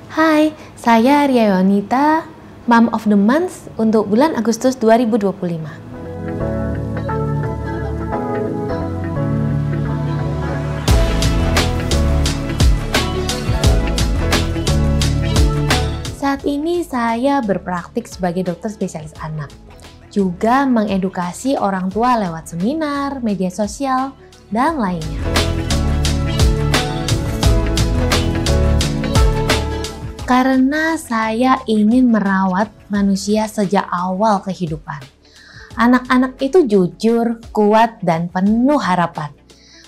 Hai, saya Ria Yonita, Mom of the Month untuk bulan Agustus 2025. Saat ini saya berpraktik sebagai dokter spesialis anak, juga mengedukasi orang tua lewat seminar, media sosial, dan lainnya. Karena saya ingin merawat manusia sejak awal kehidupan. Anak-anak itu jujur, kuat, dan penuh harapan.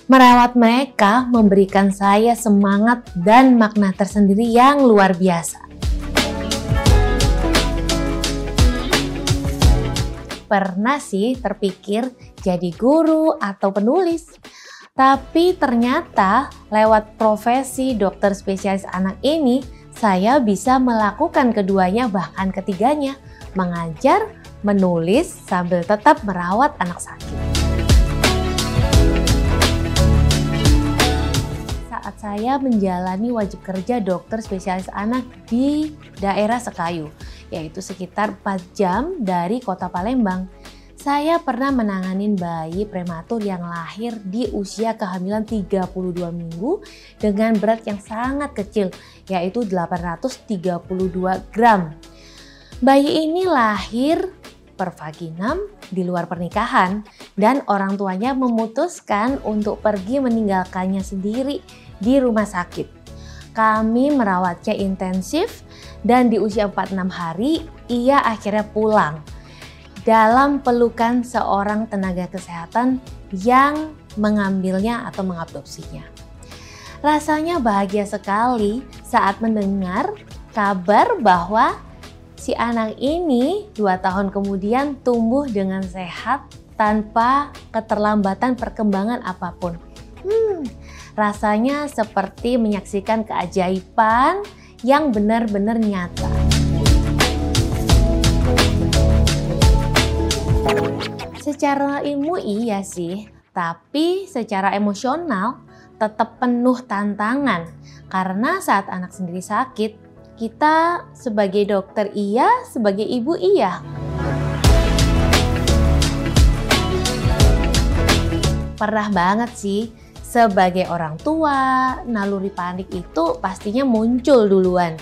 Merawat mereka memberikan saya semangat dan makna tersendiri yang luar biasa. Pernah sih terpikir jadi guru atau penulis. Tapi ternyata lewat profesi dokter spesialis anak ini, saya bisa melakukan keduanya bahkan ketiganya, mengajar, menulis sambil tetap merawat anak sakit. Saat saya menjalani wajib kerja dokter spesialis anak di daerah Sekayu, yaitu sekitar 4 jam dari kota Palembang, saya pernah menanganin bayi prematur yang lahir di usia kehamilan 32 minggu dengan berat yang sangat kecil, yaitu 832 gram. Bayi ini lahir per vaginam di luar pernikahan dan orang tuanya memutuskan untuk pergi meninggalkannya sendiri di rumah sakit. Kami merawatnya intensif dan di usia 46 hari ia akhirnya pulang dalam pelukan seorang tenaga kesehatan yang mengambilnya atau mengadopsinya. Rasanya bahagia sekali saat mendengar kabar bahwa si anak ini 2 tahun kemudian tumbuh dengan sehat tanpa keterlambatan perkembangan apapun. Rasanya seperti menyaksikan keajaiban yang benar-benar nyata. Secara ilmu iya sih, tapi secara emosional tetap penuh tantangan. Karena saat anak sendiri sakit, kita sebagai dokter iya, sebagai ibu iya. Pernah banget sih, sebagai orang tua, naluri panik itu pastinya muncul duluan.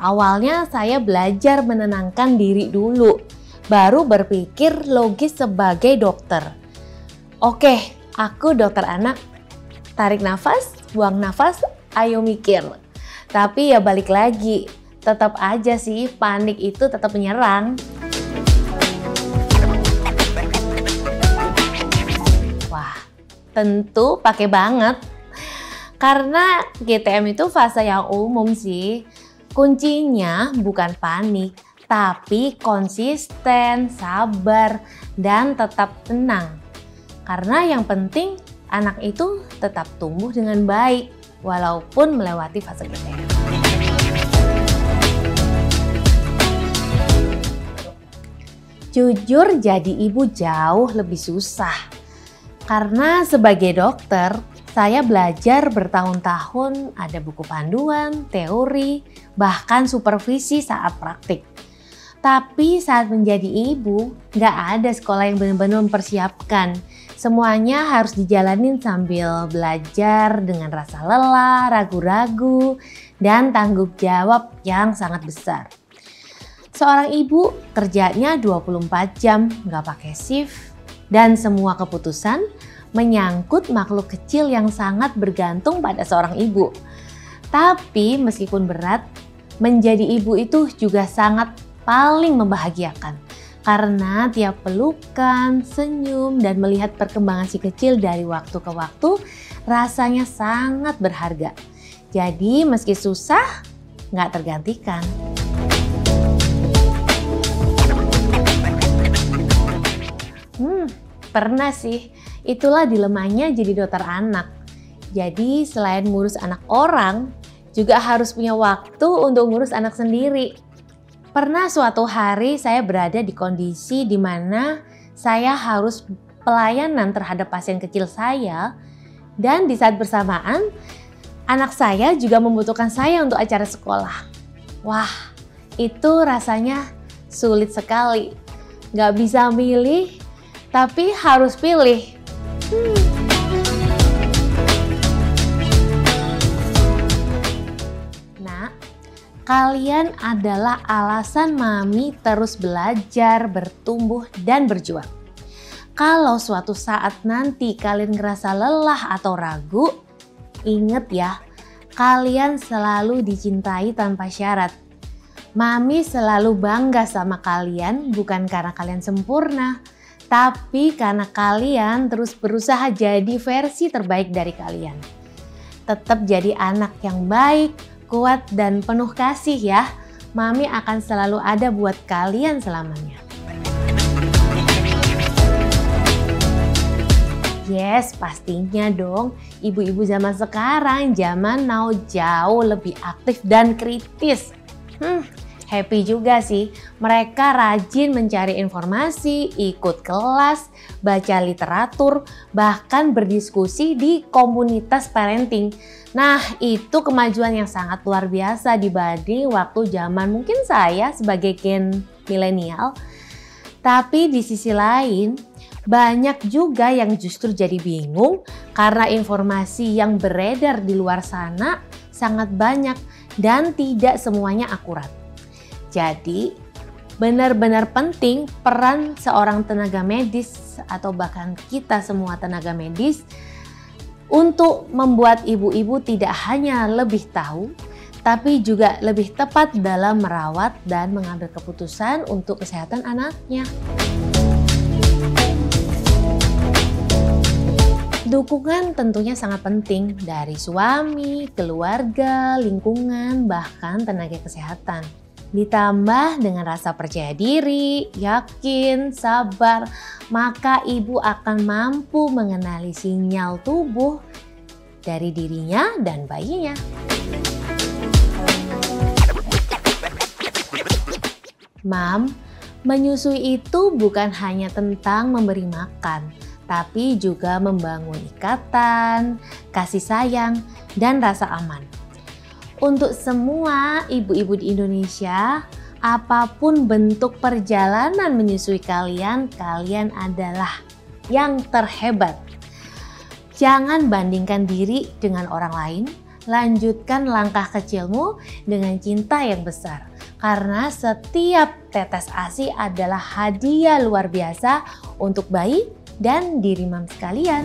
Awalnya saya belajar menenangkan diri dulu, baru berpikir logis sebagai dokter. Oke, aku dokter anak. Tarik nafas, buang nafas, ayo mikir. Tapi ya balik lagi, tetap aja sih panik itu tetap menyerang. Wah, tentu pakai banget. Karena GTM itu fase yang umum sih. Kuncinya bukan panik, tapi konsisten, sabar, dan tetap tenang. Karena yang penting anak itu tetap tumbuh dengan baik walaupun melewati fase GTM. Jujur jadi ibu jauh lebih susah. Karena sebagai dokter, saya belajar bertahun-tahun, ada buku panduan, teori, bahkan supervisi saat praktik. Tapi saat menjadi ibu, nggak ada sekolah yang benar-benar mempersiapkan. Semuanya harus dijalanin sambil belajar dengan rasa lelah, ragu-ragu, dan tanggung jawab yang sangat besar. Seorang ibu kerjanya 24 jam, nggak pakai shift, dan semua keputusan menyangkut makhluk kecil yang sangat bergantung pada seorang ibu. Tapi meskipun berat, menjadi ibu itu juga sangat paling membahagiakan. Karena tiap pelukan, senyum, dan melihat perkembangan si kecil dari waktu ke waktu rasanya sangat berharga. Jadi meski susah, nggak tergantikan. Pernah sih, itulah dilemanya jadi dokter anak. Jadi selain ngurus anak orang, juga harus punya waktu untuk ngurus anak sendiri. Pernah suatu hari saya berada di kondisi di mana saya harus pelayanan terhadap pasien kecil saya, dan di saat bersamaan anak saya juga membutuhkan saya untuk acara sekolah. Wah, itu rasanya sulit sekali. Nggak bisa milih, tapi harus pilih. Nak, kalian adalah alasan Mami terus belajar, bertumbuh, dan berjuang. Kalau suatu saat nanti kalian ngerasa lelah atau ragu, ingat ya, kalian selalu dicintai tanpa syarat. Mami selalu bangga sama kalian bukan karena kalian sempurna, tapi karena kalian terus berusaha jadi versi terbaik dari kalian. Tetap jadi anak yang baik, kuat, dan penuh kasih ya. Mami akan selalu ada buat kalian selamanya. Yes, pastinya dong. Ibu-ibu zaman sekarang, zaman now jauh lebih aktif dan kritis. Happy juga sih. Mereka rajin mencari informasi, ikut kelas, baca literatur, bahkan berdiskusi di komunitas parenting. Nah, itu kemajuan yang sangat luar biasa dibanding waktu zaman mungkin saya sebagai gen milenial. Tapi di sisi lain, banyak juga yang justru jadi bingung karena informasi yang beredar di luar sana sangat banyak dan tidak semuanya akurat. Jadi, benar-benar penting peran seorang tenaga medis atau bahkan kita semua tenaga medis untuk membuat ibu-ibu tidak hanya lebih tahu, tapi juga lebih tepat dalam merawat dan mengambil keputusan untuk kesehatan anaknya. Dukungan tentunya sangat penting dari suami, keluarga, lingkungan, bahkan tenaga kesehatan. Ditambah dengan rasa percaya diri, yakin, sabar, maka ibu akan mampu mengenali sinyal tubuh dari dirinya dan bayinya. Mam, menyusui itu bukan hanya tentang memberi makan, tapi juga membangun ikatan, kasih sayang, dan rasa aman. Untuk semua ibu-ibu di Indonesia, apapun bentuk perjalanan menyusui kalian, kalian adalah yang terhebat. Jangan bandingkan diri dengan orang lain, lanjutkan langkah kecilmu dengan cinta yang besar. Karena setiap tetes ASI adalah hadiah luar biasa untuk bayi dan diri mam sekalian.